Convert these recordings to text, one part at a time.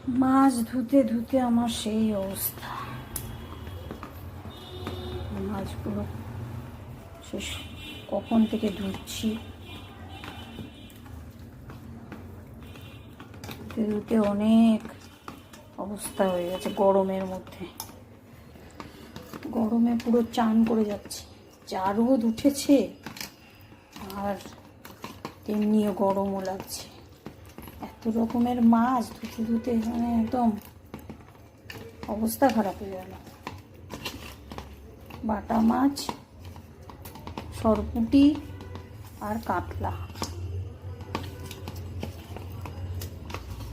মাছ ধুতে ধুতে আমার সেই অবস্থা। মাছগুলো শেষ কখন থেকে ধুচ্ছি, ধুতে ধুতে অনেক অবস্থা হয়ে গেছে। গরমের মধ্যে গরমে পুরো চান করে যাচ্ছি। যা রোদ উঠেছে আর তেমনিও গরমও লাগছে। এত রকমের মাছ ধুতে ধুতে মানে একদম অবস্থা খারাপ হয়ে গেল। বাটা মাছ, সরপুঁটি আর কাতলা,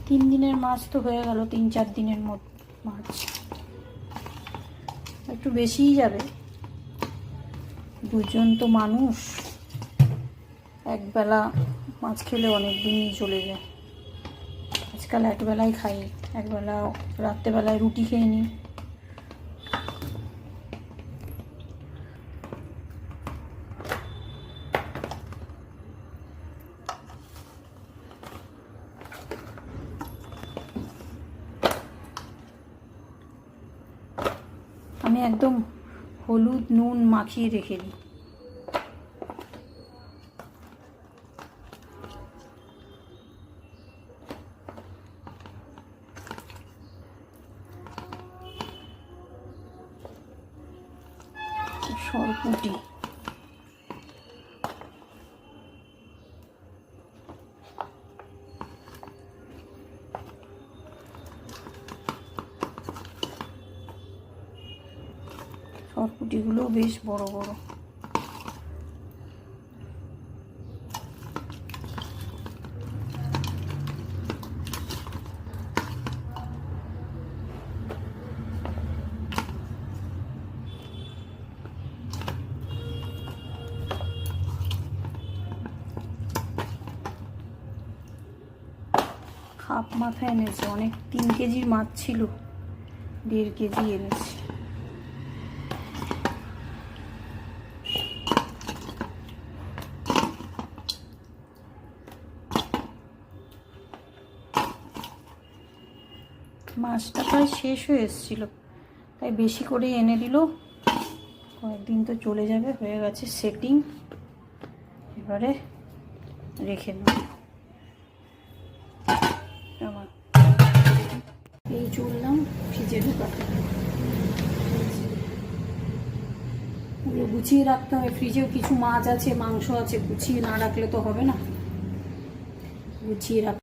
3 দিনের মাছ তো হয়ে গেল। 3-4 দিনের মাছ একটু বেশিই যাবে। দুজন তো মানুষ, একবেলা মাছ খেলে অনেক দিনই চলে যায়। আজকাল একবেলাই খাই, একবেলা রাত্রেবেলায় রুটি খেয়ে নিই। আমি একদম হলুদ নুন মাখিয়ে রেখে দিই। সরপুঁটি সরপুঁটিগুলো বেশ বড় বড়। হাফ মাথা এনেছে, অনেক 3 কেজির মাছ ছিল, 1.5 কেজি এনেছে। মাছটা প্রায় শেষ হয়ে এসেছিল, তাই বেশি করে এনে দিল। কয়েকদিন তো চলে যাবে, হয়ে গেছে সেটিং। এবারে রেখে দেব। এই চললাম ফ্রিজে ঢোকাতে, ওগুলো গুছিয়ে রাখতে হবে। ফ্রিজেও কিছু মাছ আছে, মাংস আছে, গুছিয়ে না রাখলে তো হবে না, গুছিয়ে রাখ।